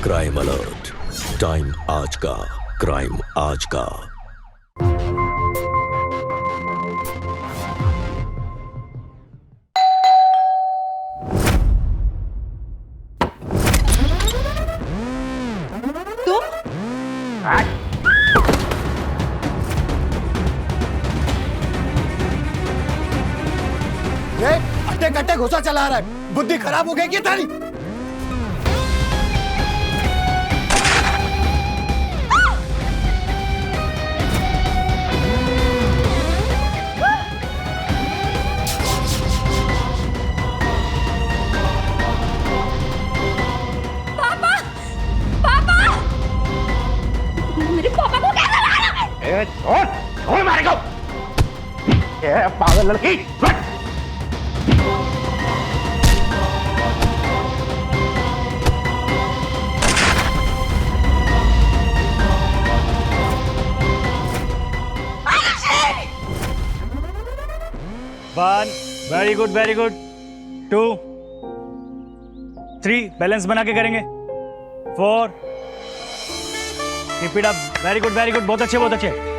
Crime alert, time आज का, crime आज का। अट्टे कट्टे घुसा चला रहा है, बुद्धि खराब हो गई क्या तारी? पापा, पापा, मेरे पापा को क्या करा रहा है? छोड़, छोड़ मारेगा। ये पागल लड़की। One, very good very good. 2, 3, balance बना के करेंगे। 4, keep it up, very good, बहुत अच्छे, बहुत अच्छे।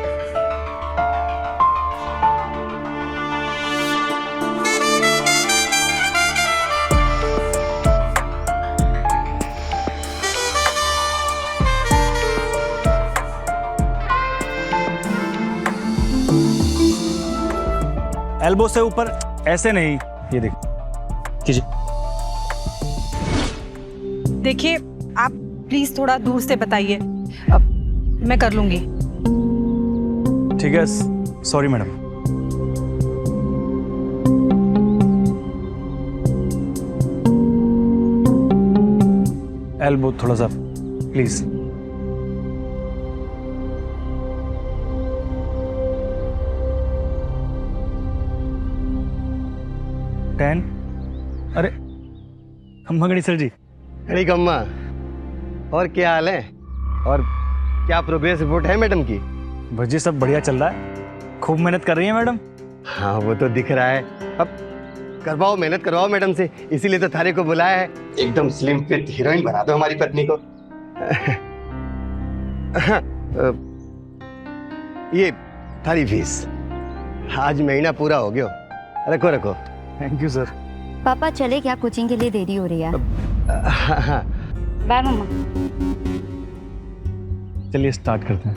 एल्बो से ऊपर, ऐसे नहीं, ये देख कीजिए। देखिए आप प्लीज थोड़ा दूर से बताइए, अब मैं कर लूंगी। ठीक है, सॉरी मैडम। एल्बो थोड़ा सा प्लीज। अरे अम्मा गणेशर जी। अरे अम्मा, और क्या हाल है? और क्या प्रोग्रेस रिपोर्ट है मैडम की? बस जी सब बढ़िया चल रहा है, खूब मेहनत कर रही है मैडम। हाँ वो तो दिख रहा है। अब करवाओ, मेहनत करवाओ मैडम से, इसीलिए तो थारे को बुलाया है। एकदम स्लिम फिट हीरोइन बना दो हमारी पत्नी को। ये थारी फीस, आज महीना पूरा हो गया, रखो रखो। Thank you sir. पापा चले क्या, कोचिंग के लिए देरी हो रही है। बाय मम्मा। चलिए स्टार्ट करते हैं।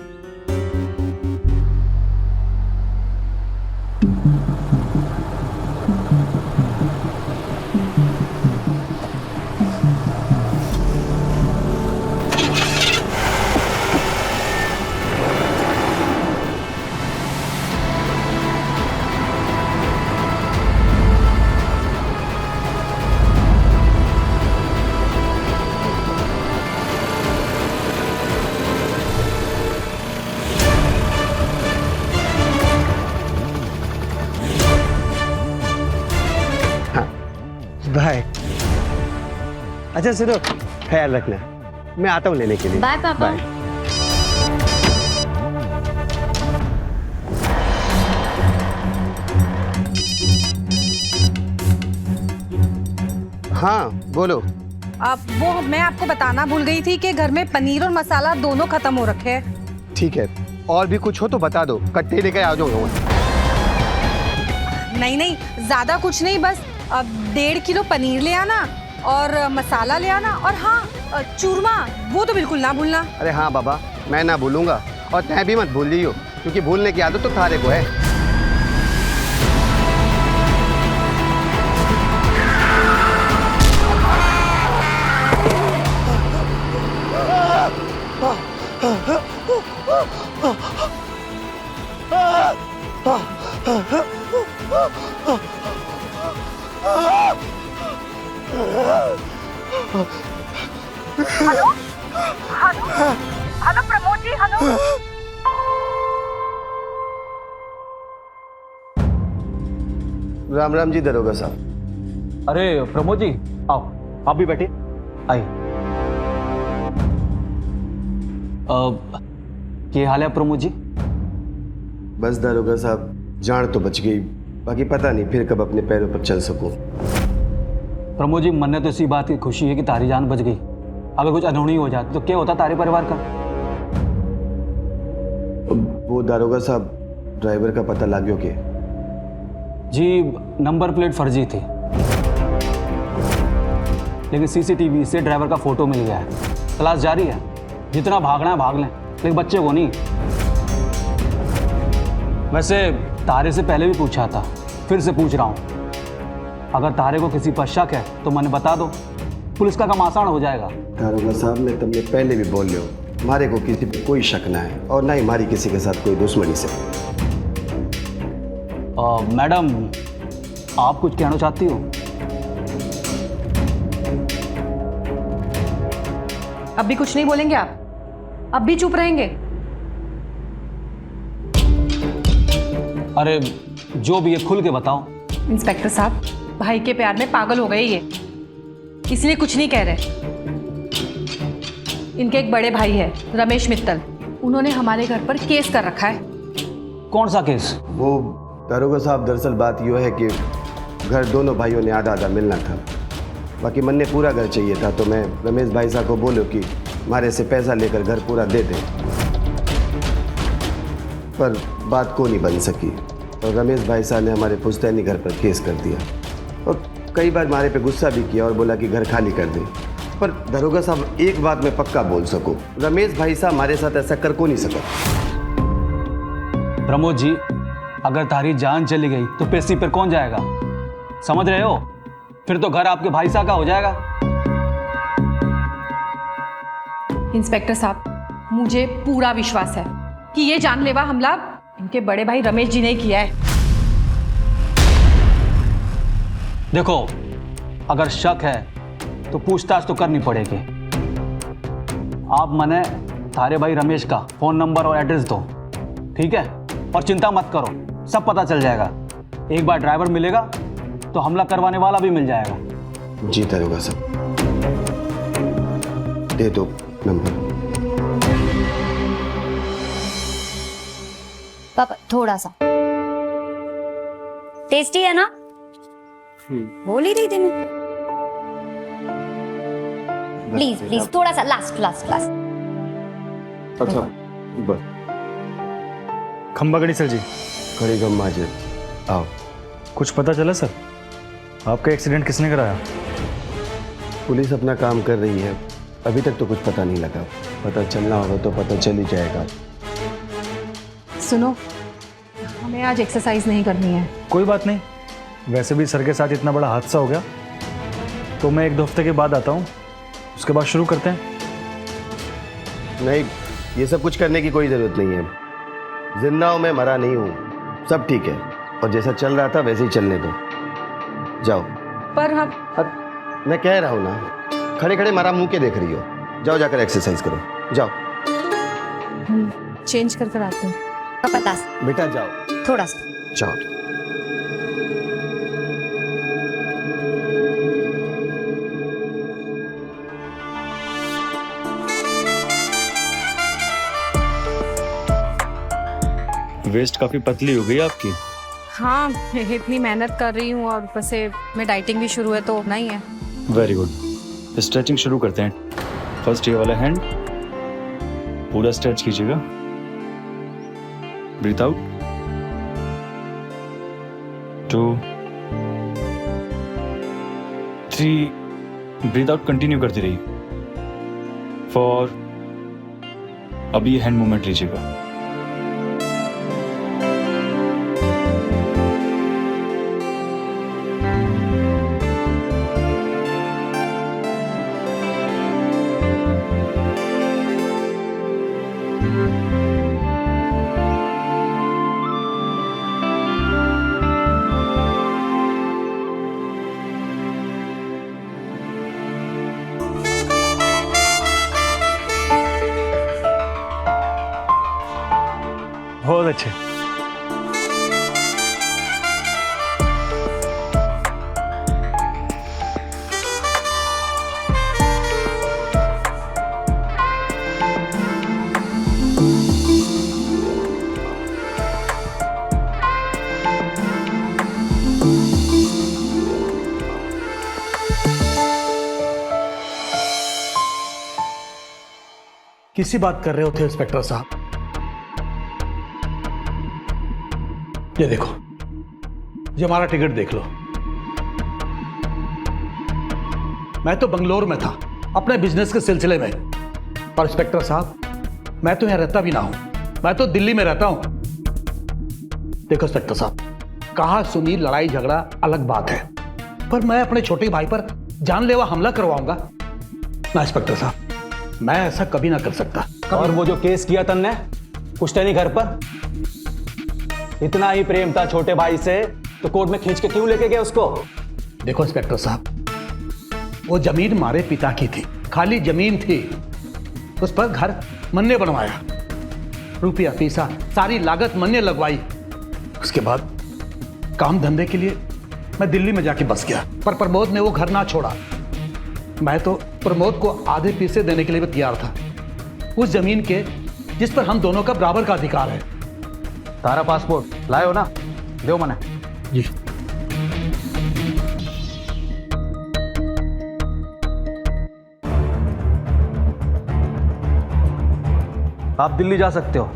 बाय। अच्छा सुनो, ख्याल रखना, मैं आता हूँ लेने के लिए। बाय पापा। बाय। हाँ बोलो। अब वो मैं आपको बताना भूल गई थी कि घर में पनीर और मसाला दोनों खत्म हो रखे हैं। ठीक है, और भी कुछ हो तो बता दो, कट्टे लेकर आ जाऊंगा। नहीं नहीं, ज्यादा कुछ नहीं, बस 1.5 किलो पनीर ले आना और मसाला ले आना, और हाँ चूरमा वो तो बिल्कुल ना भूलना। अरे हाँ बाबा, मैं ना भूलूंगा, और तय भी मत भूल लियो, क्योंकि भूलने की आदत तो थारे को है। Hello Pramod ji, hello. राम राम जी दरोगा साहब। अरे प्रमोद जी, आओ, आप भी बैठिए, आइए। क्या हाल है प्रमोद जी? बस दरोगा साहब, जान तो बच गई, बाकी पता नहीं फिर कब अपने पैरों पर चल सकूं। प्रमोद जी, मन ने तो इसी बात की खुशी है कि तारी जान बच गई, अगर कुछ अनहोनी हो जाती तो क्या होता तारे परिवार का? वो दारोगा साहब, ड्राइवर का पता लग गया के? जी, नंबर प्लेट फर्जी थी, लेकिन सीसीटीवी से ड्राइवर का फोटो मिल गया है। तलाश जारी है, जितना भागना है भाग लें, लेकिन बच्चे को नहीं। वैसे तारे से पहले भी पूछा था, फिर से पूछ रहा हूँ, अगर तारे को किसी पर शक है तो मैंने बता दो, पुलिस का काम आसान हो जाएगा। दारोगा साहब, मैं तुमने पहले भी बोल रहे हो, हमारे को किसी पे कोई शक ना है और ना ही हमारी किसी के साथ कोई दुश्मनी से। मैडम, आप कुछ कहना चाहती हो? अब भी कुछ नहीं बोलेंगे आप? अब भी चुप रहेंगे? अरे जो भी है खुल के बताओ। इंस्पेक्टर साहब, भाई के प्यार में पागल हो गए ये, इसलिए कुछ नहीं कह रहे। इनके एक बड़े भाई है रमेश मित्तल, उन्होंने हमारे घर पर केस कर रखा है। कौन सा केस? वो दारोगा साहब, दरअसल बात यह है कि घर दोनों भाइयों ने आधा आधा मिलना था, बाकी मन ने पूरा घर चाहिए था, तो मैं रमेश भाई साहब को बोलो कि हमारे से पैसा लेकर घर पूरा दे दें, पर बात को नहीं बन सकी और रमेश भाई साहब ने हमारे पुश्तैनी घर पर केस कर दिया और कई बार हमारे पे गुस्सा भी किया और बोला कि घर खाली कर दे। पर दारोगा साहब, एक बात मैं पक्का बोल सकूं, रमेश भाई साहब हमारे साथ ऐसा कर को नहीं सका। प्रमोद जी, अगर तारी जान चली गई तो पेशी पर कौन जाएगा? समझ रहे हो? फिर तो घर आपके भाई साहब का हो जाएगा। इंस्पेक्टर साहब, मुझे पूरा विश्वास है कि ये जानलेवा हमला इनके बड़े भाई रमेश जी ने किया है। देखो, अगर शक है तो पूछताछ तो करनी पड़ेगी। आप मने तारे भाई रमेश का फोन नंबर और एड्रेस दो, ठीक है? और चिंता मत करो, सब पता चल जाएगा। एक बार ड्राइवर मिलेगा तो हमला करवाने वाला भी मिल जाएगा। जी दारोगा साहब, दे दो नंबर। पापा थोड़ा सा टेस्टी है ना? बोल ही रही थी मैं। प्लीज प्लीज थोड़ा सा, लास्ट लास्ट लास्ट। अच्छा बस। खंबा गड़ी सर जी। खड़ी गम माजिद, आओ। कुछ पता चला सर? आपका एक्सीडेंट किसने कराया? पुलिस अपना काम कर रही है, अभी तक तो कुछ पता नहीं लगा। पता चलना होगा तो पता चल ही जाएगा। सुनो, हमें आज एक्सरसाइज नहीं करनी है। कोई बात नहीं, वैसे भी सर के साथ इतना बड़ा हादसा हो गया, तो मैं 1-2 हफ्ते के बाद आता हूँ, उसके बाद शुरू करते हैं। नहीं, ये सब कुछ करने की कोई ज़रूरत नहीं है। जिंदा हूँ मैं, मरा नहीं हूँ, सब ठीक है और जैसा चल रहा था वैसे ही चलने दो। जाओ। पर हम मैं कह रहा हूँ ना, खड़े खड़े मारा मुंह के देख रही हो। जाओ, जाकर एक्सरसाइज करो, जाओ। चेंज कर आते हैं। पापा बेटा जाओ, थोड़ा सा। जाओ। वेस्ट काफ़ी पतली हो गई आपकी। हाँ, इतनी मेहनत कर रही हूँ और ऊपर से मैं डाइटिंग भी शुरू है तो नहीं है। Very good. स्ट्रेचिंग शुरू करते हैं। फर्स्ट ये वाला हैंड पूरा स्ट्रेच कीजिएगा। Breathe out, 2 3, breathe out continue करती रहिए। 4, अभी ये हैंड मूवमेंट लीजिएगा। बहुत अच्छे। किसी बात कर रहे होते इंस्पेक्टर साहब? ये देखो, ये हमारा टिकट देख लो। मैं तो बंगलोर में था अपने बिजनेस के सिलसिले में, और इंस्पेक्टर साहब मैं तो यहां रहता भी ना हूं, मैं तो दिल्ली में रहता हूं। देखो इंस्पेक्टर साहब, कहा सुनी लड़ाई झगड़ा अलग बात है, पर मैं अपने छोटे भाई पर जानलेवा हमला करवाऊंगा ना इंस्पेक्टर साहब, मैं ऐसा कभी ना कर सकता। और वो जो केस किया तन्ने पुश्तैनी घर पर, इतना ही प्रेम था छोटे भाई से तो कोर्ट में खींच के क्यों लेके गए उसको? देखो इंस्पेक्टर साहब, वो जमीन हमारे पिता की थी, खाली जमीन थी, उस पर घर मन ने बनवाया, रुपया पैसा सारी लागत मन ने लगवाई। उसके बाद काम धंधे के लिए मैं दिल्ली में जाके बस गया, पर प्रमोद ने वो घर ना छोड़ा। मैं तो प्रमोद को आधे पैसे देने के लिए भी तैयार था, उस जमीन के जिस पर हम दोनों का बराबर का अधिकार है। तारा पासपोर्ट लायो ना, दो मने। जी आप दिल्ली जा सकते हो,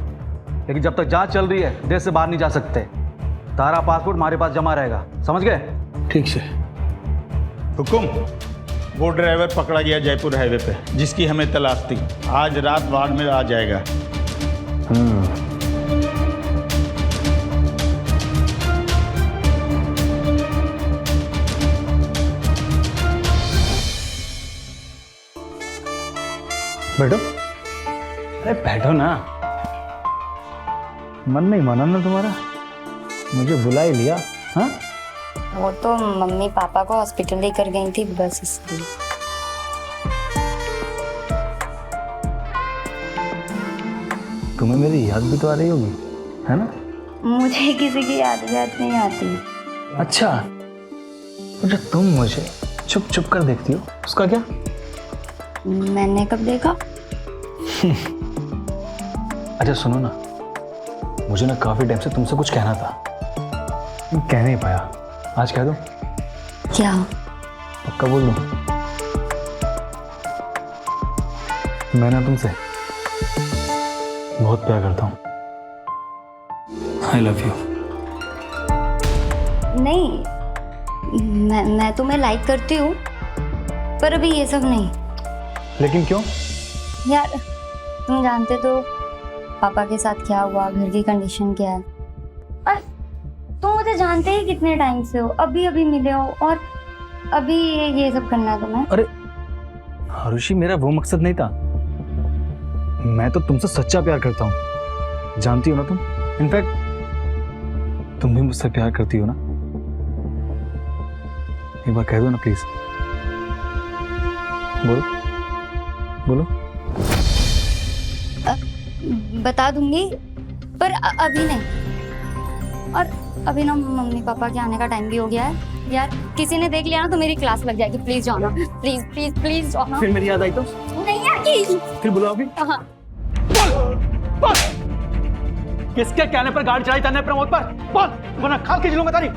लेकिन जब तक जांच चल रही है देश से बाहर नहीं जा सकते। तारा पासपोर्ट हमारे पास जमा रहेगा, समझ गए? ठीक से। हुकुम, वो ड्राइवर पकड़ा गया जयपुर हाईवे पे जिसकी हमें तलाश थी, आज रात वार्ड में आ जाएगा। बैठो। अरे बैठो ना, मन नहीं माना ना तुम्हारा, मुझे बुला ही लिया। हाँ, वो तो मम्मी पापा को हॉस्पिटल लेकर गई थी, बस इसलिए। तुम्हें मेरी याद भी तो आ रही होगी, है ना? मुझे किसी की याद नहीं आती। अच्छा, तो जो तुम मुझे छुप छुप कर देखती हो उसका क्या? मैंने कब देखा? अच्छा सुनो ना, मुझे ना काफी टाइम से तुमसे कुछ कहना था, कह नहीं पाया, आज कह दो। क्या? पक्का बोल दो। मैं ना तुमसे बहुत प्यार करता हूँ। I love you. नहीं, मैं तुम्हें लाइक करती हूँ, पर अभी ये सब नहीं। लेकिन क्यों? यार तुम जानते तो पापा के साथ क्या हुआ, घर की कंडीशन क्या है, और तुम मुझे जानते ही कितने टाइम से हो, अभी अभी मिले हो, और अभी ये सब करना है तुम्हें। अरे आरुषि, मेरा वो मकसद नहीं था, मैं तो तुमसे सच्चा प्यार करता हूँ, जानती हो ना तुम। इनफैक्ट तुम भी मुझसे प्यार करती हो ना? एक बार कह दो ना प्लीज। बोलो बोलो। बता दूंगी, पर अभी नहीं, और अभी ना मम्मी पापा के आने का टाइम भी हो गया है। यार किसी ने देख लिया ना तो मेरी क्लास लग जाएगी, प्लीज जाओ ना, प्लीज प्लीज प्लीज जाओ ना। फिर मेरी याद आई तो नहीं आएगी। फिर बुलाओगी? कहाँ? बोल, किसके कहने पर गाड़ी चलाई तन्ने प्रमोद पर? बोल, वरना खाल के जिलूंगा तारी।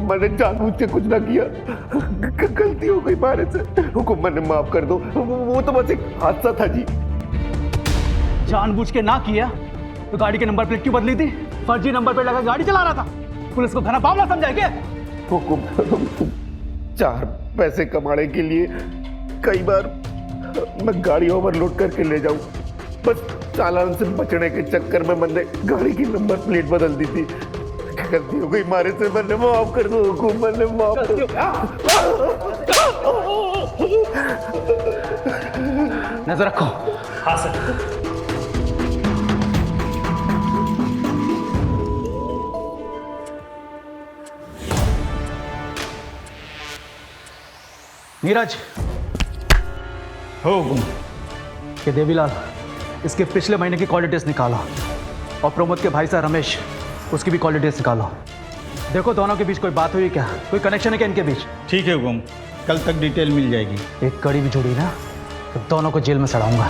मैंने जानबूझ के कुछ ना किया, गलती हो गई मारे से। हुकुम, मैंने माफ कर दो, वो तो बस एक हादसा था जी। जानबूझ के ना किया तो गाड़ी के नंबर प्लेट क्यों बदली थी? फर्जी नंबर प्लेट लगा गाड़ी चला रहा था, पुलिस को घना बावला समझाए क्या? हुकुम, 4 पैसे कमाने के लिए कई बार मैं गाड़ी ओवरलोड करके ले जाऊं, बस चालान से बचने के चक्कर में मैंने गाड़ी की नंबर प्लेट बदल दी थी। गलती हो गई मारे से, मैंने माफ कर दो हुकुम, मैंने माफ कर दो। नजर रखो। हाँ सर। नीरज, हो हुकुम। के देवीलाल, इसके पिछले महीने की कॉल डिटेल्स निकालो, और प्रमोद के भाई साहब रमेश, उसकी भी कॉल डिटेल्स निकालो। देखो दोनों के बीच कोई बात हुई क्या, कोई कनेक्शन है क्या इनके बीच? ठीक है हुकुम, कल तक डिटेल मिल जाएगी। एक कड़ी भी जुड़ी ना तो दोनों को जेल में सड़ाऊंगा।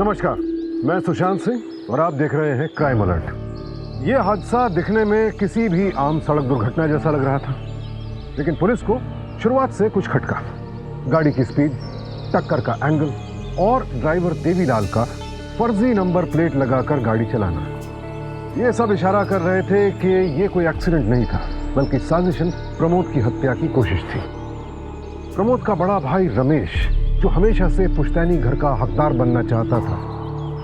नमस्कार, मैं सुशांत सिंह और आप देख रहे हैं क्राइम अलर्ट। ये हादसा दिखने में किसी भी आम सड़क दुर्घटना जैसा लग रहा था, लेकिन पुलिस को शुरुआत से कुछ खटका। गाड़ी की स्पीड, टक्कर का एंगल और ड्राइवर देवीलाल का फर्जी नंबर प्लेट लगाकर गाड़ी चलाना, ये सब इशारा कर रहे थे कि ये कोई एक्सीडेंट नहीं था, बल्कि साजिशन प्रमोद की हत्या की कोशिश थी। प्रमोद का बड़ा भाई रमेश, जो हमेशा से पुश्तैनी घर का हकदार बनना चाहता था,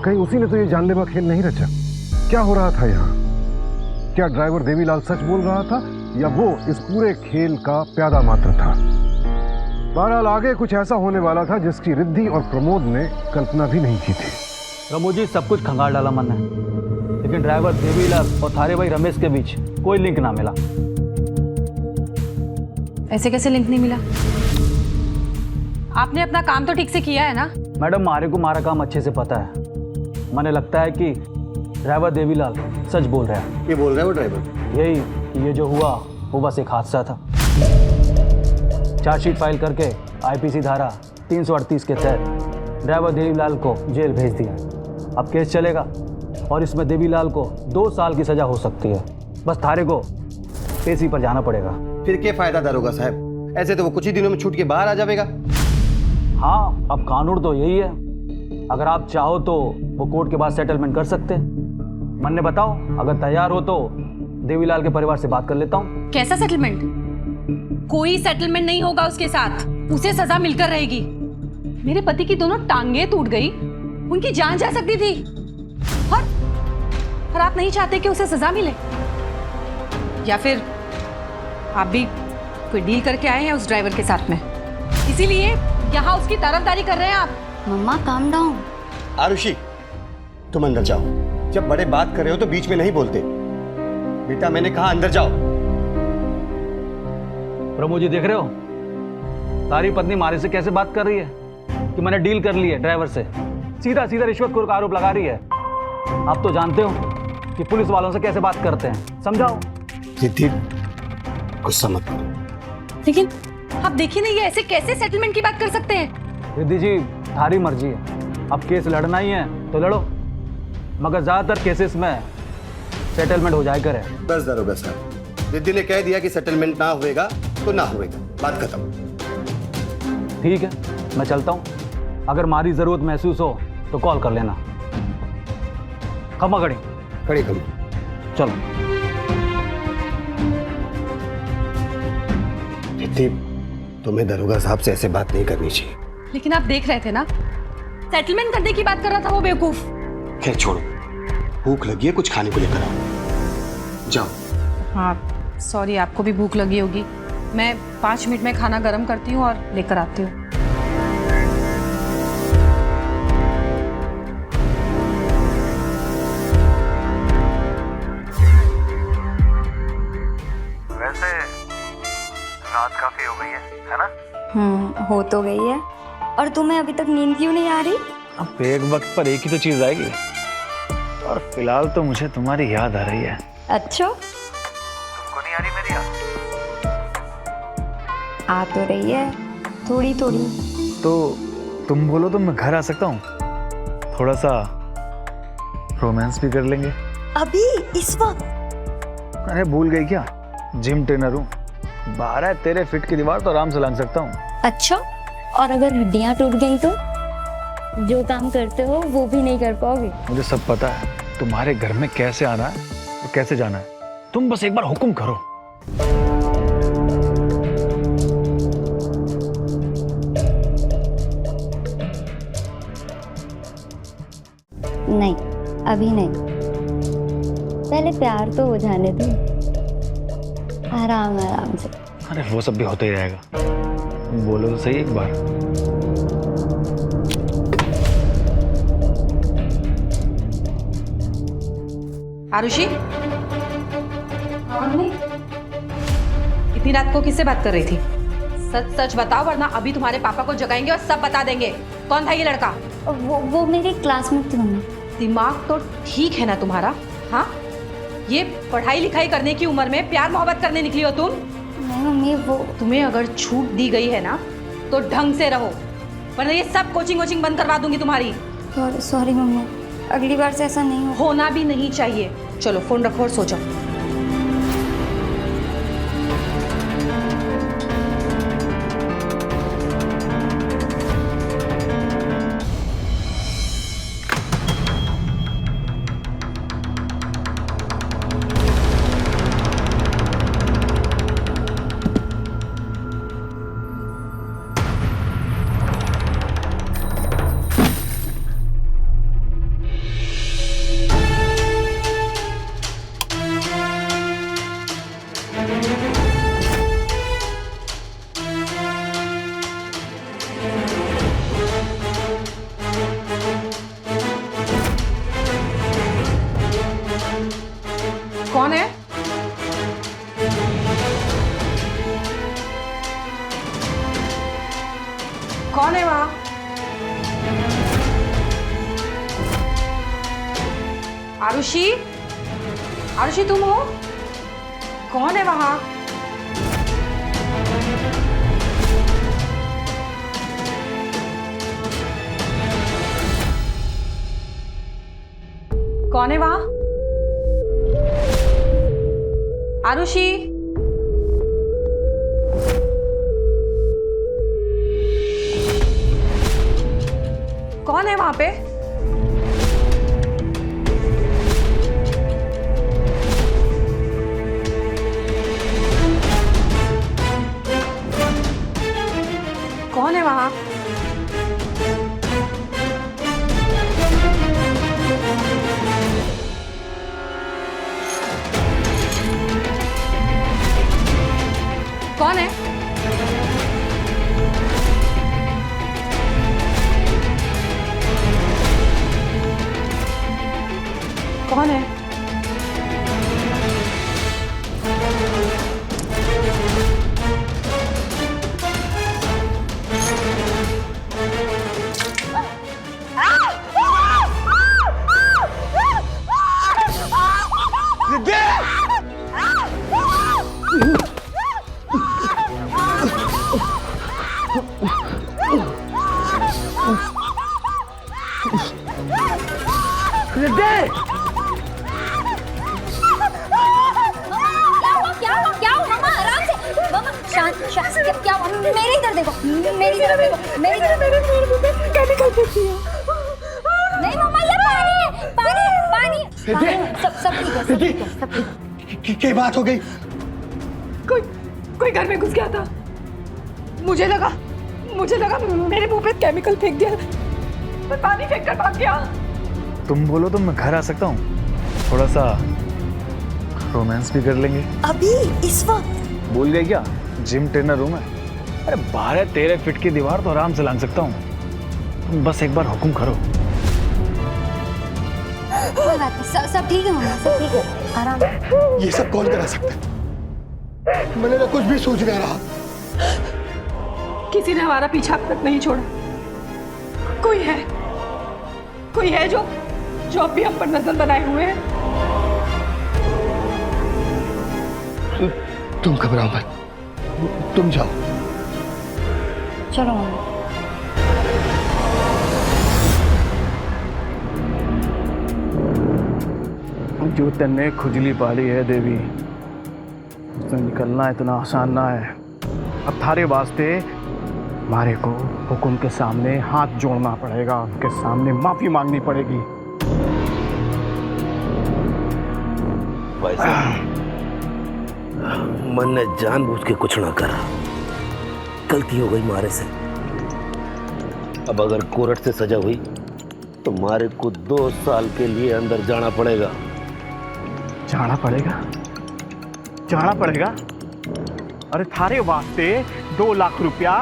कहीं उसी ने तो ये जानलेवा खेल नहीं रचा? क्या हो रहा था यहाँ? क्या ड्राइवर देवीलाल सच बोल रहा था या वो इस पूरे खेल का प्यादा मात्र था? बहरहाल आगे कुछ ऐसा होने वाला था जिसकी रिद्धि और प्रमोद ने कल्पना भी नहीं की थी। प्रमोद जी सब कुछ खंगाल डाला मन ने, लेकिन ड्राइवर देवीलाल और थारे भाई रमेश के बीच कोई लिंक ना मिला। ऐसे कैसे लिंक नहीं मिला? आपने अपना काम तो ठीक से किया है ना? मैडम मारे को मारा काम अच्छे से पता है। मैंने लगता है कि ड्राइवर देवीलाल सच बोल रहा है। ये बोल रहा है वो ड्राइवर? यही कि ये जो हुआ वो बस एक हादसा था। चार्जशीट फाइल करके आईपीसी धारा 338 के तहत ड्राइवर देवीलाल को जेल भेज दिया। अब केस चलेगा और इसमें देवीलाल को 2 साल की सजा हो सकती है। बस थारे को पेशी पर जाना पड़ेगा। फिर क्या फायदा दारोगा साहब? ऐसे तो वो कुछ ही दिनों में छूट के बाहर आ जाएगा। हाँ, अब कानून तो यही है। अगर आप चाहो तो वो कोर्ट के बाद सेटलमेंट कर सकते हैं। मन ने बताओ, अगर तैयार हो तो देवीलाल के परिवार से बात कर लेता हूँ। कैसा सेटलमेंट? कोई सेटलमेंट नहीं होगा उसके साथ, उसे सजा मिलकर रहेगी। मेरे पति की दोनों टांगे टूट गई, उनकी जान जा सकती थी, और आप नहीं चाहते कि उसे सजा मिले? या फिर आप भी कोई डील करके आए हैं उस ड्राइवर के साथ में, इसीलिए यहाँ उसकी तरफदारी कर रहे हैं आप? मम्मा काम डाउन। आरुषि, तुम अंदर जाओ। जब बड़े बात कर रहे हो तो बीच में नहीं बोलते। बेटा मैंने कहा अंदर जाओ। प्रमोद जी देख रहे हो, तारी पत्नी मारे से कैसे बात कर रही है कि मैंने डील कर ली है ड्राइवर से। सीधा सीधा रिश्वतखोर का आरोप लगा रही है। आप तो जानते हो कि पुलिस वालों से कैसे बात करते हैं। समझाओ। रिद्धि, गुस्सा मत करो। लेकिन आप देखिए ना, ये ऐसे कैसे सेटलमेंट की बात कर सकते हैं? रिद्धि जी, थारी मर्जी है। अब केस लड़ना ही है तो लड़ो, मगर ज्यादातर केसेस में सेटलमेंट हो जाए करे। बस दारोगा साहब, रिद्धि ने कह दिया कि सेटलमेंट ना होएगा तो ना होएगा, बात खत्म। ठीक है, मैं चलता हूँ। अगर मारी जरूरत महसूस हो तो कॉल कर लेना। खमा खड़ी खड़ी करो। चलो। रिद्धि, तुम्हें दरोगा साहब से ऐसे बात नहीं करनी चाहिए। लेकिन आप देख रहे थे ना, सेटलमेंट करने की बात कर रहा था वो बेवकूफ। खैर छोड़ो, भूख लगी है, कुछ खाने को लेकर आओ। जाओ। हाँ सॉरी, आपको भी भूख लगी होगी। मैं 5 मिनट में खाना गर्म करती हूँ और लेकर आती हूँ। वैसे रात काफी हो गई है ना? हो तो गई है। और तुम्हें अभी तक नींद क्यों नहीं आ रही? अब एक वक्त पर एक ही तो चीज आएगी, और फिलहाल तो मुझे तुम्हारी याद आ रही है। अच्छा, तुमको नहीं आ रही मेरी याद? आ तो रही है, थोड़ी थोड़ी। तो तुम बोलो तो मैं घर आ सकता हूँ, थोड़ा सा रोमांस भी कर लेंगे। अभी इस वक्त? अरे भूल गई क्या, जिम ट्रेनर हूँ। 12 तेरे फिट की दीवार तो आराम से लांग सकता हूँ। अच्छा, और अगर हड्डियां टूट गई तो? जो काम करते हो वो भी नहीं कर पाओगे। मुझे सब पता है तुम्हारे घर में कैसे आना है और कैसे जाना है। तुम बस एक बार हुक्म करो। नहीं, अभी नहीं, पहले प्यार तो हो जाने दो, आराम आराम से। अरे वो सब भी होता ही रहेगा, तुम बोलो तो सही एक बार। आरुषि, इतनी रात को किससे बात कर रही थी? सच सच बताओ, वरना अभी तुम्हारे पापा को जगाएंगे और सब बता देंगे। कौन था ये लड़का? वो मेरी क्लासमेट थी मम्मी। दिमाग तो ठीक है ना तुम्हारा? हाँ, ये पढ़ाई लिखाई करने की उम्र में प्यार मोहब्बत करने निकली हो तुम? नहीं मम्मी, वो तुम्हें अगर छूट दी गई है ना तो ढंग से रहो, वरना ये सब कोचिंग वोचिंग बंद करवा दूंगी तुम्हारी। सॉरी मम्मी, अगली बार से ऐसा नहीं हो। होना भी नहीं चाहिए। चलो फोन रखो और सो जाओ। कौन है वहां? आरुषि, आरुषि तुम हो? कौन है वहां? कौन है वहां? आरुषि, कौन है वहां पे? कौन है वहां? कौन है? कौन है? क्या हुआ? मेरी तरफ देखो, मेरी तरफ देखो, मेरी तरफ। केमिकल फेंकी है। नहीं मम्मा, ये पानी है, पानी। सब ठीक है, सब ठीक है, सब ठीक है। क्या बात हो गई? कोई घर में घुस गया था। मुझे लगा मेरे मुंह पे केमिकल फेंक दिया, मैं पानी फेंक कर भाग गया। तुम बोलो तो मैं घर आ सकता हूँ, थोड़ा सा रोमांस भी कर लेंगे। अभी इस वक्त? भूल गए क्या? जिम ट्रेनर रूम है। अरे 12-13 फीट की दीवार तो आराम से लांग सकता हूँ। तुम बस एक बार हुक्म करो। कोई बात नहीं, सब ठीक है मम्मा, सब ठीक है, आराम से। ये सब कौन करा सकता है? मैंने तो कुछ भी सोच नहीं रहा। किसी ने हमारा पीछा अब तक नहीं छोड़ा। कोई है जो अब भी हम पर नजर बनाए हुए है। तुम घबराओ मत, तुम जाओ। चलो मम्मा। जो तन्ने खुजली पाली है देवी, उससे निकलना इतना आसान ना है। अब थारे वास्ते मारे को हुकुम के सामने हाथ जोड़ना पड़ेगा, उनके सामने माफी मांगनी पड़ेगी। भाई साहब, मन ने जानबूझ के कुछ ना करा, गलती हो गई मारे से। अब अगर कोर्ट से सजा हुई तो मारे को 2 साल के लिए अंदर जाना पड़ेगा। जाना पड़ेगा? अरे थारे वास्ते 2 लाख रुपया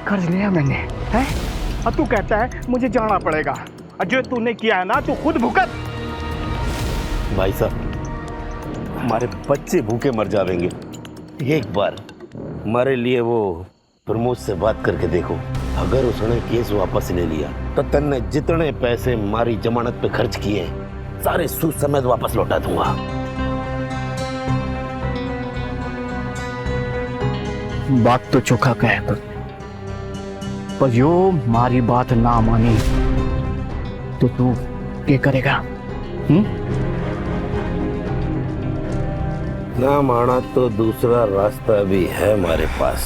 कर्ज लिया मैंने, है? और तू कहता है मुझे जाना पड़ेगा, और जो तूने किया है ना, तू खुद भुगत। भाई साहब, हमारे बच्चे भूखे मर जाएंगे। एक बार हमारे लिए वो प्रमोद से बात करके देखो। अगर उसने केस वापस ले लिया तो तन्ने जितने पैसे हमारी जमानत पे खर्च किए सारे सूद समेत वापस लौटा दूंगा। बात तो चोखा कहे पर यो मारी बात ना मानी तो तू क्या करेगा? ना माना तो दूसरा रास्ता भी है हमारे पास,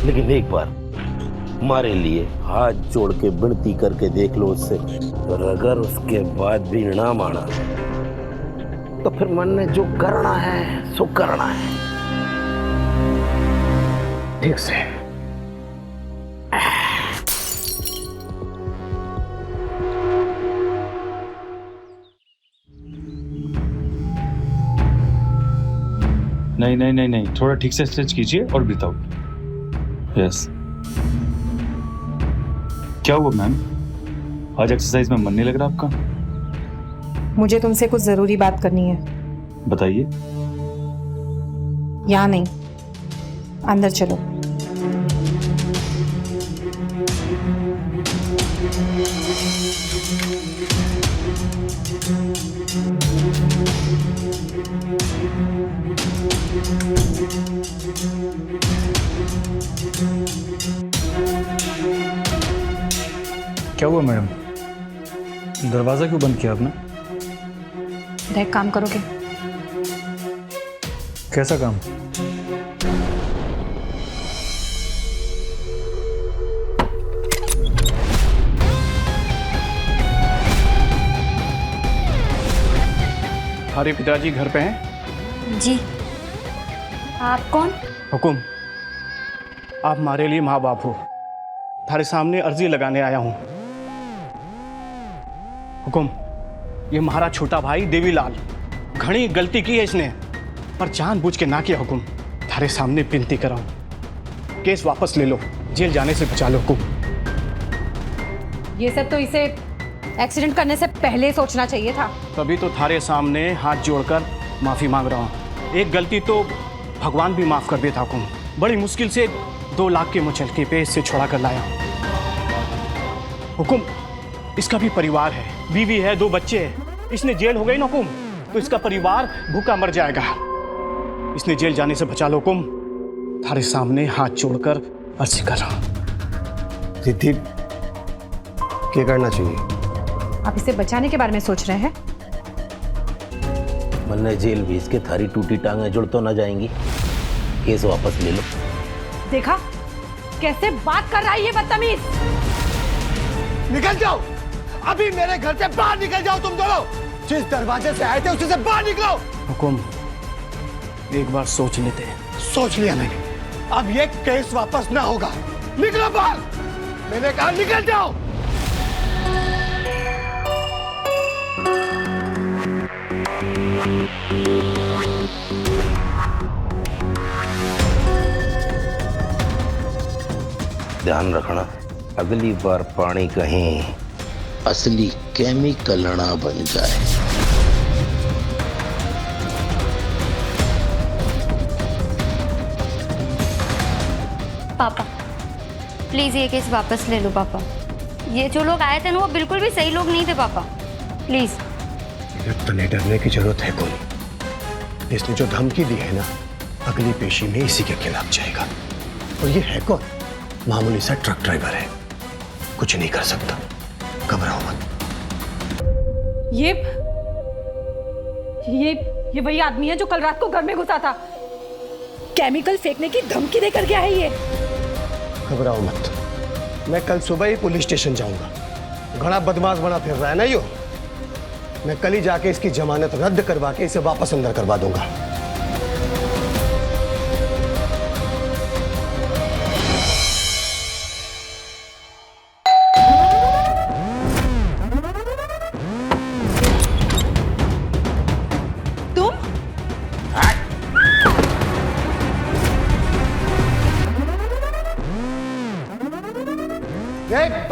लेकिन एक बार हमारे लिए हाथ जोड़ के विनती करके देख लो उससे। और अगर उसके बाद भी ना माना तो फिर मन ने जो करना है सो करना है। ठीक से नहीं, थोड़ा ठीक से स्ट्रेच कीजिए और ब्रीथ आउट। यस। क्या हुआ मैम, आज एक्सरसाइज में मन नहीं लग रहा आपका? मुझे तुमसे कुछ जरूरी बात करनी है। बताइए। यहाँ नहीं, अंदर चलो। क्या हुआ मैडम? दरवाज़ा क्यों बंद किया आपने? जरा एक काम करोगे? कैसा काम? हमारे पिताजी घर पे हैं? जी। आप कौन? हुकुम, आप हमारे लिए माँ बाप हो। थारे सामने अर्जी लगाने आया हूँ। हुकुम, ये हमारा छोटा भाई देवीलाल, घनी गलती की है इसने, पर जानबूझ के ना किया। हुकुम, थारे सामने विनती कराऊं, केस वापस ले लो, जेल जाने से बचा लो। हुकुम। ये सब तो इसे एक्सीडेंट करने से पहले सोचना चाहिए था। तभी तो थारे सामने हाथ जोड़कर माफी मांग रहा हूँ। एक गलती तो भगवान भी माफ कर देता। हुकुम, बड़ी मुश्किल से 2 लाख के मुचलके पे इससे छुड़ा कर लाया हूँ। हुकुम, इसका भी परिवार है, बीवी है, 2 बच्चे हैं। इसने जेल हो गई ना हुकुम, तो इसका परिवार भूखा मर जाएगा। इसने जेल जाने से बचा लो। हुकुम, थारे सामने हाथ जोड़कर अर्जी कर रहा हूँ। रिद्धि, क्या करना चाहिए? आप इसे बचाने के बारे में सोच रहे हैं? मन्ने जेल भेज के थारी टूटी टांगें जुड़ तो ना जाएंगी। केस वापस ले लो। देखा कैसे बात कर रहा है ये बदतमीज। निकल जाओ, अभी मेरे घर से बाहर निकल जाओ तुम दोनों। जिस दरवाजे से आए थे उसी से बाहर निकलो। हुकुम, एक बार सोच लेते हैं। सोच लिया मैंने, अब ये केस वापस ना होगा। निकलो बाहर, मैंने कहा निकल जाओ। ध्यान रखना, अगली बार पानी कहीं असली केमिकल ना बन जाए। पापा प्लीज ये केस वापस ले लो पापा। ये जो लोग आए थे ना वो बिल्कुल भी सही लोग नहीं थे पापा, प्लीज। इतने डरने की जरूरत है कोई। इसने जो धमकी दी है ना, अगली पेशी में इसी के खिलाफ जाएगा। और ये है कौन? मामूली सा ट्रक ड्राइवर है, कुछ नहीं कर सकता। घबराओ मत। ये वही आदमी है जो कल रात को घर में घुसा था। केमिकल फेंकने की धमकी देकर गया है ये। घबराओ मत, मैं कल सुबह ही पुलिस स्टेशन जाऊंगा। घना बदमाश बना फिर रहा है ना यो। मैं कल ही जाके इसकी जमानत रद्द करवा के इसे वापस अंदर करवा दूंगा।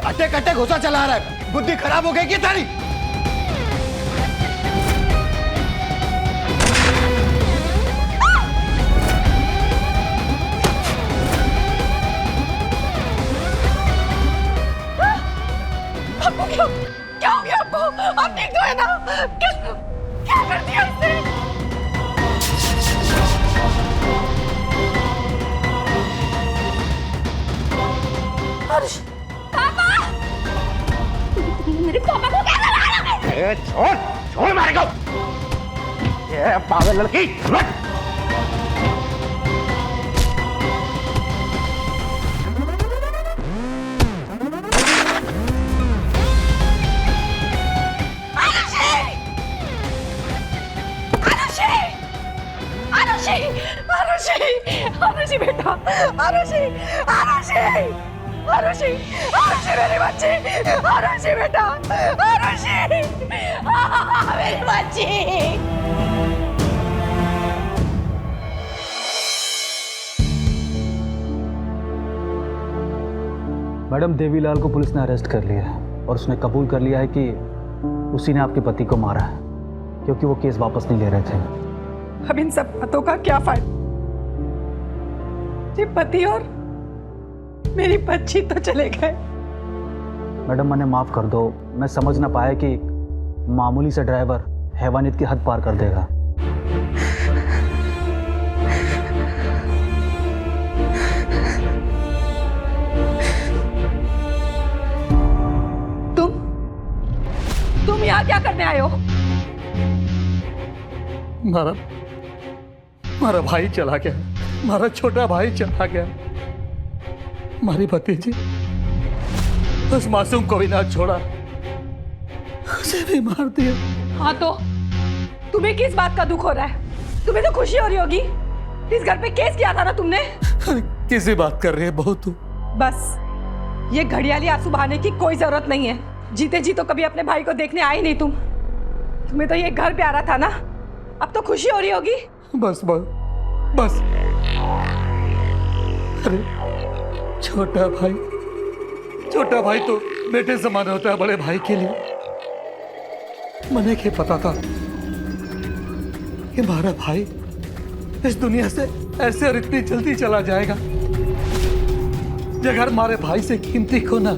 अटे कट्टे घुसा चला रहा है, बुद्धि खराब हो गई क्या तारी? आपको क्या हो गया आपको? आप ठीक तो है ना? क्या कर दिया इसने? हर्ष, पापा! मेरे पापा को क्या लगा रहा है? छोड़ मारे को! ये पागल लड़की! आरुषि बेटा, आरुषि मेरी बच्ची, आरुषि बेटा, आरुषि मेरी बच्ची। मैडम, देवीलाल को पुलिस ने अरेस्ट कर लिया है और उसने कबूल कर लिया है कि उसी ने आपके पति को मारा है, क्योंकि वो केस वापस नहीं ले रहे थे। अब इन सब बातों का क्या फायदा? ये पति और मेरी बच्ची तो चले गए। मैडम, मैंने माफ कर दो, मैं समझ ना पाया कि मामूली सा ड्राइवर हैवानियत की हद पार कर देगा। क्या करने आए हो? हमारा भाई चला गया, हमारा छोटा भाई चला गया, हमारी भतीजी उस मासूम को भी ना छोड़ा, उसे भी मार दिया। हाँ तो तुम्हें किस बात का दुख हो रहा है? तुम्हें तो खुशी हो रही होगी, इस घर पे केस किया था ना तुमने। किसी बात कर रही है बहू तू? बस ये घड़ियाली आंसू बहाने की कोई जरूरत नहीं है। जीते जी तो कभी अपने भाई को देखने आई नहीं तुम। तुम्हें तो ये घर प्यारा था ना, अब तो खुशी हो रही होगी। बस बस बस। अरे छोटा भाई तो बेटे समान होता है बड़े भाई के लिए। मैंने क्या पता था कि हमारा भाई इस दुनिया से ऐसे और इतनी जल्दी चला जाएगा। अगर हमारे भाई से कीमती को ना,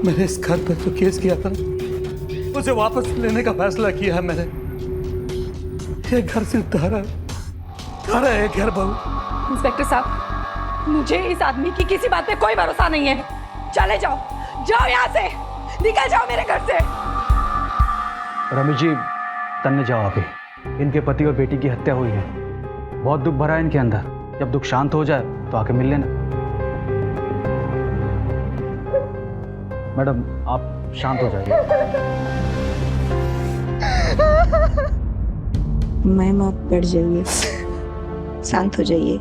मैंने इस घर पर जो केस किया था उसे वापस लेने का फैसला किया है मैंने। ये घर सिर्फ तारा है घर बहू। इंस्पेक्टर साहब, मुझे इस आदमी की किसी बात पे कोई भरोसा नहीं है। चले जाओ, जाओ यहाँ से, निकल जाओ मेरे घर से। रमेश जी, तन्ने जाओ अभी। इनके पति और बेटी की हत्या हुई है, बहुत दुख भरा है इनके अंदर। जब दुख शांत हो जाए तो आके मिल लेना। मैडम, आप शांत हो जाइए। मैम, आप बैठ जाइए, शांत हो जाइए।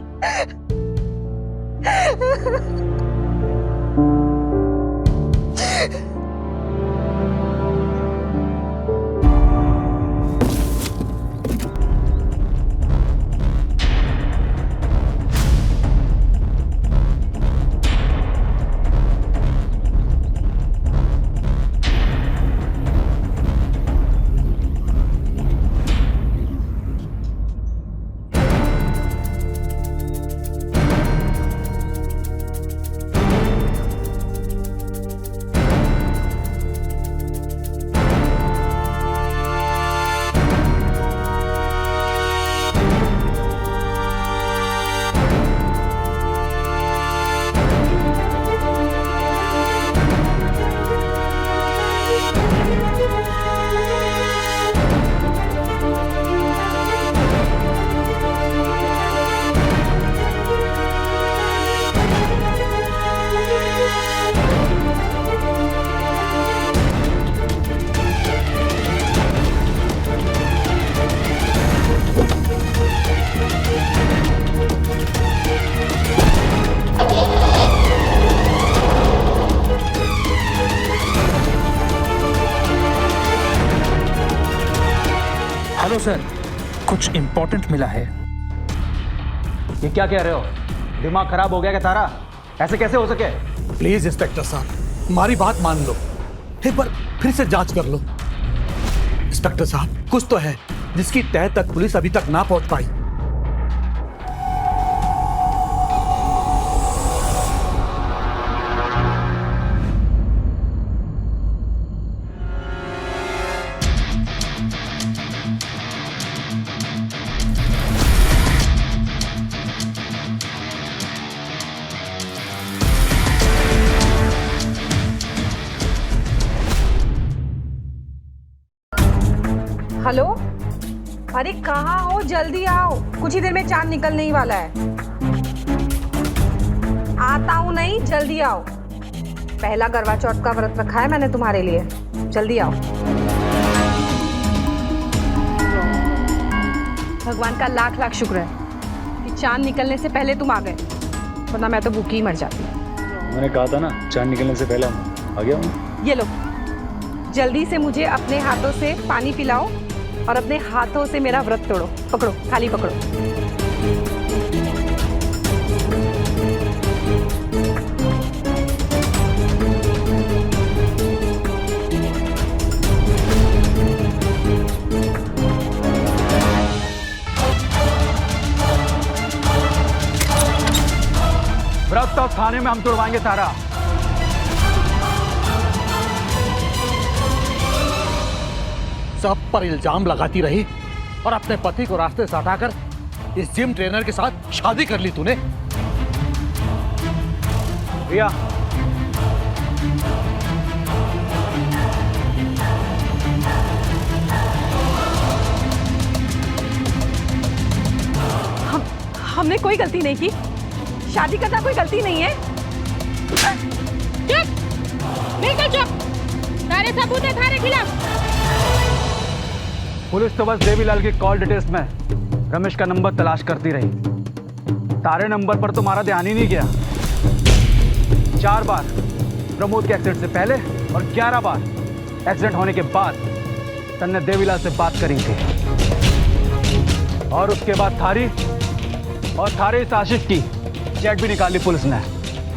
हेलो सर, कुछ इंपॉर्टेंट मिला है। ये क्या कह रहे हो? दिमाग खराब हो गया क्या तारा? ऐसे कैसे हो सके? प्लीज इंस्पेक्टर साहब, हमारी बात मान लो, एक बार फिर से जांच कर लो। इंस्पेक्टर साहब, कुछ तो है जिसकी तह तक पुलिस अभी तक ना पहुंच पाई। हेलो, अरे कहाँ हो? जल्दी आओ, कुछ ही देर में चांद निकलने ही वाला है। आता हूँ नहीं, जल्दी आओ। पहला करवा चौथ का व्रत रखा है मैंने तुम्हारे लिए, जल्दी आओ। भगवान का लाख लाख शुक्र है कि चांद निकलने से पहले तुम आ गए, वरना मैं तो भूखी ही मर जाती। मैंने कहा था ना, चांद निकलने से पहले आ गया हूँ। ये लो, जल्दी से मुझे अपने हाथों से पानी पिलाओ और अपने हाथों से मेरा व्रत तोड़ो। पकड़ो, थाली पकड़ो। व्रत तो खाने में हम तोड़वाएंगे तारा। सब पर इल्जाम लगाती रही और अपने पति को रास्ते से हटाकर इस जिम ट्रेनर के साथ शादी कर ली तूने। रिया, हमने कोई गलती नहीं की। शादी करना कोई गलती नहीं है। चुप, बिल्कुल चुप। सारे सबूत है थारे खिलाफ। पुलिस तो बस देवीलाल की कॉल डिटेल्स में रमेश का नंबर तलाश करती रही। तारे नंबर पर तुम्हारा ध्यान ही नहीं गया। 4 बार प्रमोद के एक्सीडेंट से पहले और 11 बार एक्सीडेंट होने के बाद तन्ने देवीलाल से बात करी थी। और उसके बाद थारी इस आशिक की चैट भी निकाली पुलिस ने,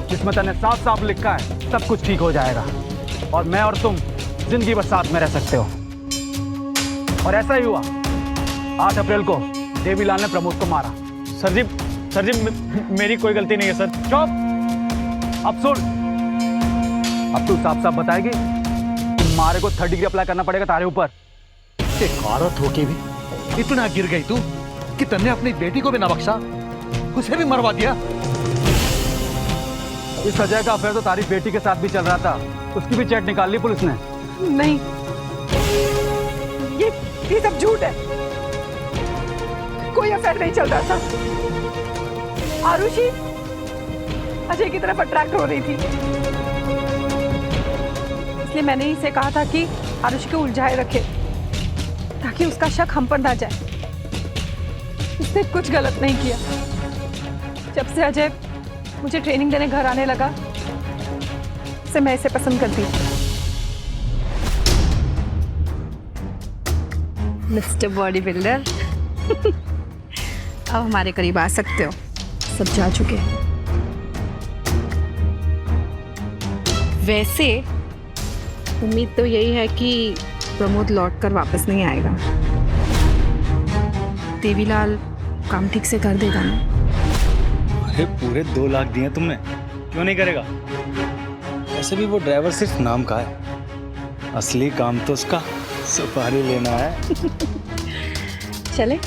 जिसमें तन्ने साफ साफ लिखा है सब कुछ ठीक हो जाएगा और मैं और तुम जिंदगी भर साथ में रह सकते हो। और ऐसा ही हुआ। 8 अप्रैल को देवीलाल ने प्रमोद को मारा। सर जी मेरी कोई गलती नहीं है सर। चुप। अब सुन, अब तू साफ साफ बताएगी कि मारे को 3rd डिग्री अप्लाई करना पड़ेगा तारे ऊपर। एक औरत होके भी इतना गिर गई तू कि तन्ने अपनी बेटी को भी न बख्शा, उसे भी मरवा दिया। इस अजय का अफेयर तो तारी बेटी के साथ भी चल रहा था, उसकी भी चैट निकाल ली पुलिस ने। नहीं, ये सब झूठ है। कोई अफेयर नहीं चल रहा था। आरुषि अजय की तरफ अट्रैक्ट हो रही थी, इसलिए मैंने इसे कहा था कि आरुषि को उलझाए रखे ताकि उसका शक हम पर ना जाए। उसने कुछ गलत नहीं किया। जब से अजय मुझे ट्रेनिंग देने घर आने लगा, से मैं इसे पसंद करती हूँ। मिस्टर बॉडी बिल्डर, अब हमारे करीब आ सकते हो। सब जा चुके हैं। वैसे उम्मीद तो यही है कि प्रमोद लौट कर वापस नहीं आएगा। देवीलाल काम ठीक से कर देगा ना? अरे पूरे 2 लाख दिए तुमने, क्यों नहीं करेगा? ऐसे भी वो ड्राइवर सिर्फ नाम का है, असली काम तो उसका सुपारी लेना है। चले?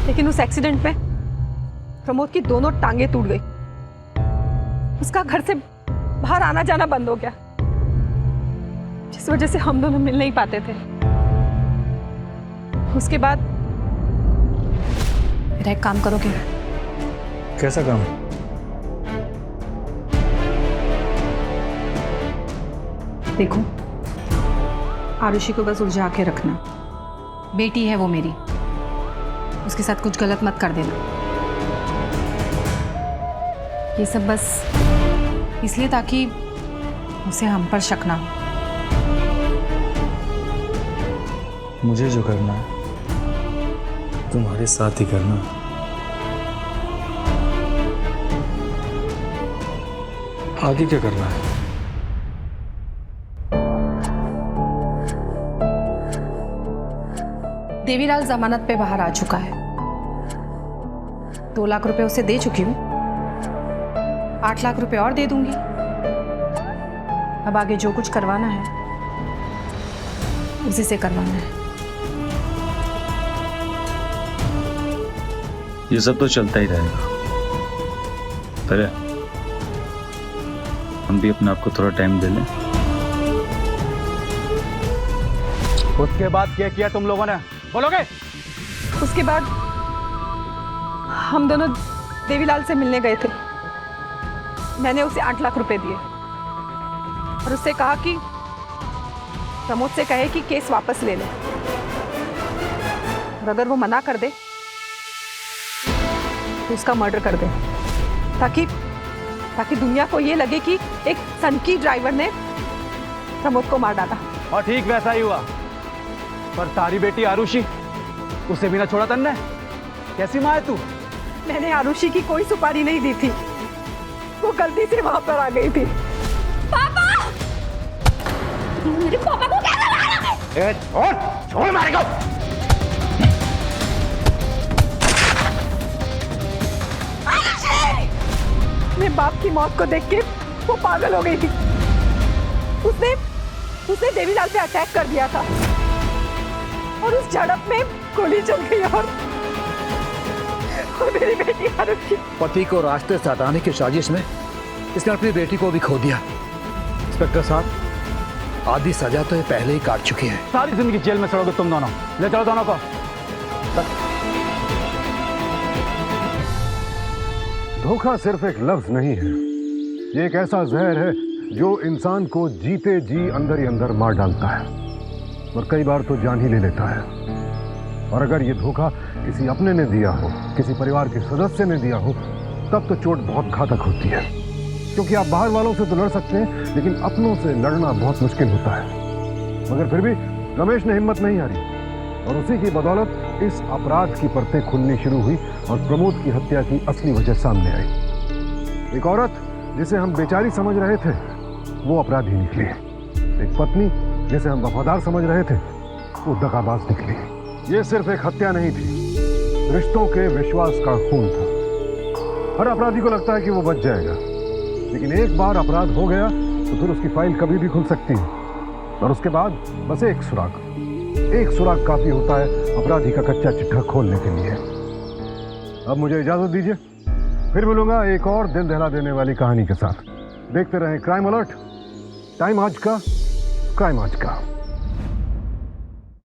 लेकिन उस एक्सीडेंट में प्रमोद की दोनों टांगे टूट गई। उसका घर से बाहर आना जाना बंद हो गया, जिस वजह से हम दोनों मिल नहीं पाते थे। उसके बाद मेरा एक काम करोगे? कैसा काम? देखो, आरुषि को बस उलझा के रखना। बेटी है वो मेरी, उसके साथ कुछ गलत मत कर देना। ये सब बस इसलिए ताकि उसे हम पर शक ना हो। मुझे जो करना है तुम्हारे साथ ही करना। आगे क्या करना है? देवीलाल जमानत पे बाहर आ चुका है। 2 लाख रुपए उसे दे चुकी हूँ, 8 लाख रुपए और दे दूंगी। अब आगे जो कुछ करवाना है उसी से करवाना है। ये सब तो चलता ही रहेगा, पर हम भी अपने आप को थोड़ा टाइम दे लें। उसके बाद क्या किया तुम लोगों ने, बोलोगे? उसके बाद हम दोनों देवीलाल से मिलने गए थे। मैंने उसे 8 लाख रुपए दिए और उससे कहा कि प्रमोद से कहे कि केस वापस ले ले, और अगर वो मना कर दे तो उसका मर्डर कर दे, ताकि ताकि दुनिया को ये लगे कि एक सनकी ड्राइवर ने प्रमोद को मार डाला। और ठीक वैसा ही हुआ। पर तारी बेटी आरुषि, उसे भी ना छोड़ा तन्ने। कैसी माँ है तू? मैंने आरुषि की कोई सुपारी नहीं दी थी, वो गलती से वहां पर आ गई थी। पापा! मेरे पापा को कैसे मारा? छोड़ मारेगा। मेरे बाप की मौत को देख के वो पागल हो गई थी। उसने देवीलाल पे अटैक कर दिया था और उस झड़प में गोली चल गई और मेरी बेटी आरुषि। पति को रास्ते से हटाने की साजिश में इसने अपनी बेटी को भी खो दिया। इंस्पेक्टर साहब, आधी सजा तो ये पहले ही काट चुकी है। सारी जिंदगी जेल में सड़ोगे तुम दोनों। ले चलो दोनों को। धोखा सिर्फ एक लफ्ज नहीं है, ये एक ऐसा जहर है जो इंसान को जीते जी अंदर ही अंदर मार डालता है और कई बार तो जान ही ले लेता है। और अगर ये धोखा किसी अपने ने दिया हो, किसी परिवार के सदस्य ने दिया हो, तब तो चोट बहुत घातक होती है। क्योंकि आप बाहर वालों से तो लड़ सकते हैं, लेकिन अपनों से लड़ना बहुत मुश्किल होता है। मगर फिर भी रमेश ने हिम्मत नहीं हारी और उसी की बदौलत इस अपराध की परतें खुलनी शुरू हुई और प्रमोद की हत्या की असली वजह सामने आई। एक औरत जिसे हम बेचारी समझ रहे थे, वो अपराधी निकली। एक पत्नी जिसे हम वफादार समझ रहे थे, वो दगाबाज निकली। ये सिर्फ एक हत्या नहीं थी, रिश्तों के विश्वास का खून था। हर अपराधी को लगता है कि वो बच जाएगा, लेकिन एक बार अपराध हो गया तो फिर उसकी फाइल कभी भी खुल सकती है। और उसके बाद बस एक सुराग काफी होता है अपराधी का कच्चा चिट्ठा खोलने के लिए। अब मुझे इजाजत दीजिए, फिर मिलूंगा एक और दिल दहला देने वाली कहानी के साथ। देखते रहें क्राइम अलर्ट। टाइम आज का, क्राइम आज का।